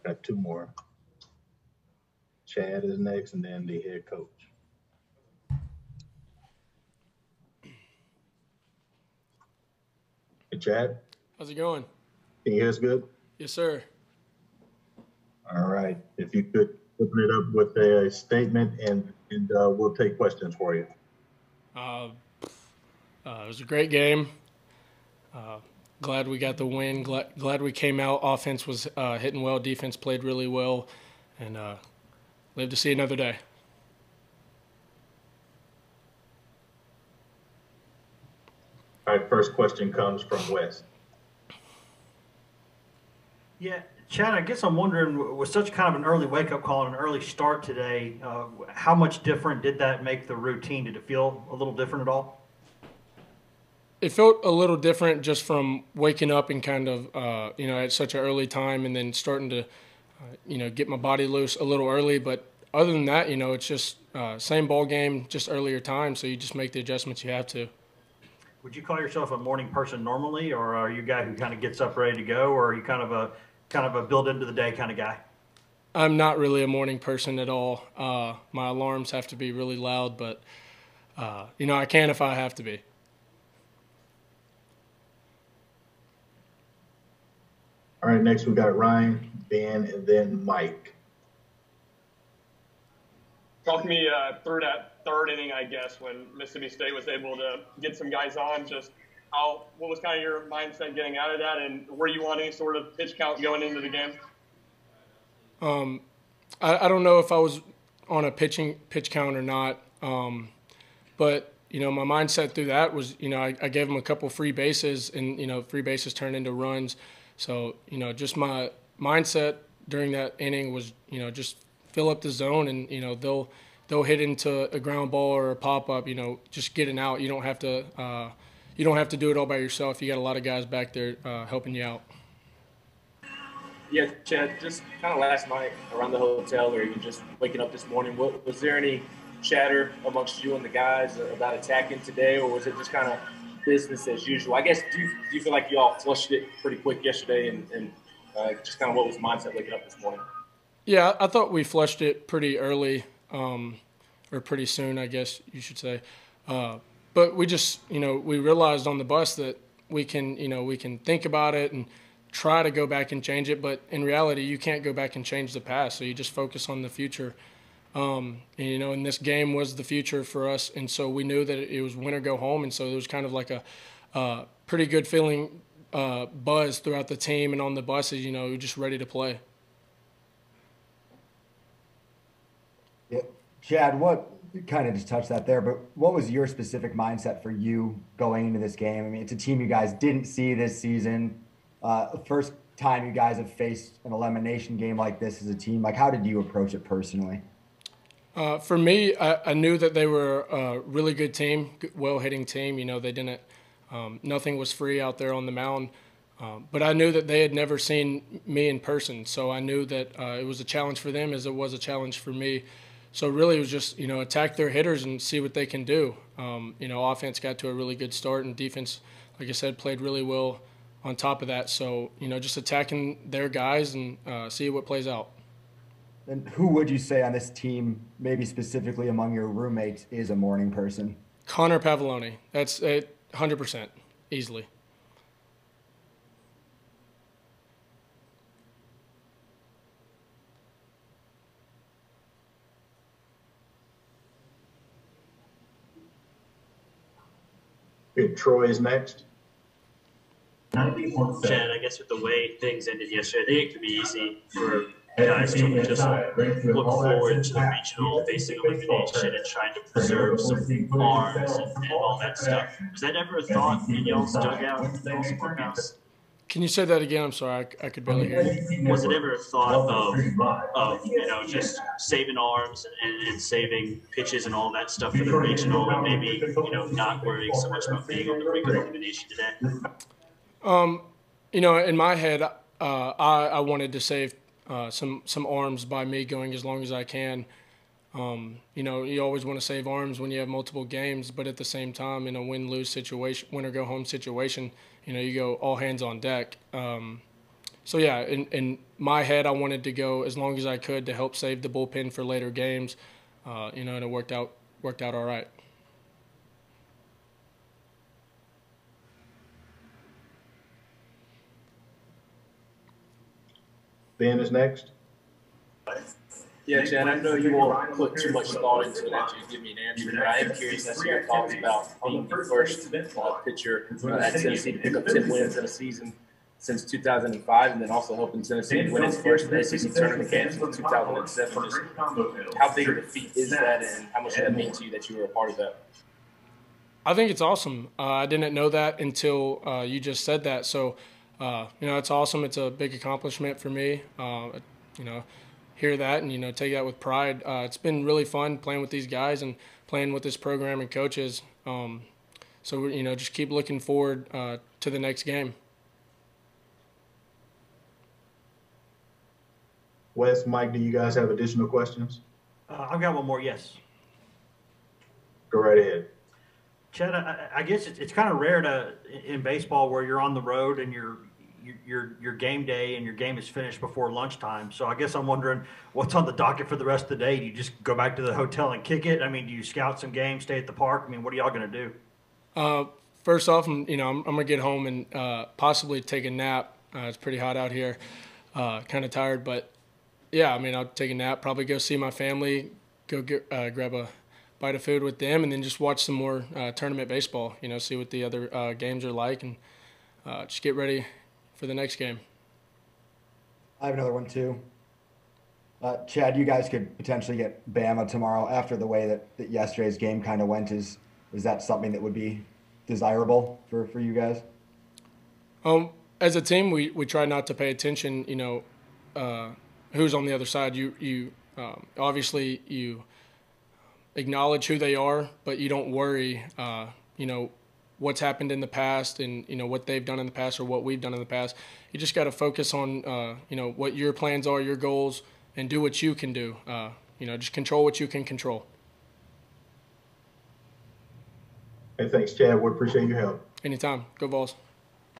Got two more. Chad is next, and then the head coach. Hey, Chad. How's it going? Can you hear us good? Yes, sir. All right. If you could open it up with a statement, and we'll take questions for you. It was a great game. Glad we got the win. Glad we came out. Offense was hitting well. Defense played really well, and live to see another day. All right. First question comes from Wes. Yeah, Chad, I guess I'm wondering, with such kind of an early wake-up call and an early start today, how much different did that make the routine? Did it feel a little different at all? It felt a little different just from waking up and kind of, at such an early time and then starting to, get my body loose a little early. But other than that, it's just same ball game, just earlier time. So you just make the adjustments you have to. Would you call yourself a morning person normally, or are you a guy who kind of gets up ready to go, or are you kind of a build into the day kind of guy? I'm not really a morning person at all. My alarms have to be really loud, but, I can if I have to be. All right, next we got Ryan, Ben, and then Mike. Talk me through that third inning, I guess, when Mississippi State was able to get some guys on. Just what was kind of your mindset getting out of that, and were you on any sort of pitch count going into the game? I don't know if I was on a pitch count or not, but my mindset through that was I gave them a couple free bases, and free bases turned into runs. So, just my mindset during that inning was, just fill up the zone and, they'll hit into a ground ball or a pop-up, just getting out. You don't have to do it all by yourself. You got a lot of guys back there helping you out. Yeah, Chad, just kind of last night around the hotel or even just waking up this morning, was there any chatter amongst you and the guys about attacking today, or was it just kind of business as usual? I guess, do you feel like you all flushed it pretty quick yesterday and just kind of what was the mindset waking up this morning? Yeah, I thought we flushed it pretty early or pretty soon, I guess you should say. But we just, we realized on the bus that we can think about it and try to go back and change it. But in reality, you can't go back and change the past. So you just focus on the future. And this game was the future for us, and so we knew that it was win or go home, and so there was kind of like a pretty good feeling buzz throughout the team and on the buses, just ready to play. Yeah. Chad, what kind of just touched that there, but what was your specific mindset for you going into this game? I mean, it's a team you guys didn't see this season. First time you guys have faced an elimination game like this as a team. Like, how did you approach it personally? For me, I knew that they were a really good team, well-hitting team. They didn't nothing was free out there on the mound. But I knew that they had never seen me in person, so I knew that it was a challenge for them as it was a challenge for me. So really it was just, attack their hitters and see what they can do. Offense got to a really good start, and defense, like I said, played really well on top of that. So, just attacking their guys and see what plays out. And who would you say on this team, maybe specifically among your roommates, is a morning person? Connor Pavoloni. That's 100%, easily. Troy is next. Chad, I guess with the way things ended yesterday, I think it could be easy for guys to just look forward to the regional, facing elimination and trying to preserve some arms and all that stuff. Was that ever a thought in y'all's dugout, y'all's workouts? Can you say that again? I'm sorry, I could barely hear you. Was it ever a thought of just saving arms and saving pitches and all that stuff for the regional, and maybe not worrying so much about being on the brink of elimination today? In my head, I wanted to save some arms by me going as long as I can. You always want to save arms when you have multiple games, but at the same time, in a win-lose situation, win-or-go-home situation, you go all hands on deck. So yeah, in my head, I wanted to go as long as I could to help save the bullpen for later games, and it worked out all right. Ben is next. Yeah, Chad, I know you won't put too much thought into it after you give me an answer, but I am curious as to your thoughts about being the first pitcher at Tennessee to pick up 10 wins in a season since 2005, and then also helping Tennessee win its first SEC Tournament game since 2007. Just how big of a feat is that, and how much does that mean to you that you were a part of that? I think it's awesome. I didn't know that until you just said that. So, it's awesome. It's a big accomplishment for me. Hear that and, take that with pride. It's been really fun playing with these guys and playing with this program and coaches. So, just keep looking forward to the next game. Wes, Mike, do you guys have additional questions? I've got one more, yes. Go right ahead. Chad, I guess it's kind of rare in baseball where you're on the road and your game day and your game is finished before lunchtime. So I guess I'm wondering what's on the docket for the rest of the day. Do you just go back to the hotel and kick it? I mean, do you scout some games, stay at the park? I mean, what are y'all going to do? First off, I'm going to get home and possibly take a nap. It's pretty hot out here. Kind of tired, but yeah, I'll take a nap, probably go see my family, go grab a bite of food with them, and then just watch some more tournament baseball, see what the other games are like, and just get ready for the next game. I have another one too. Chad, you guys could potentially get Bama tomorrow after the way that yesterday's game kind of went. Is that something that would be desirable for you guys? As a team, we try not to pay attention, who's on the other side. You obviously you acknowledge who they are, but you don't worry, what's happened in the past and, what they've done in the past or what we've done in the past. You just got to focus on, what your plans are, your goals, and do what you can do. Just control what you can control. Hey, thanks, Chad. We appreciate your help. Anytime. Go Vols.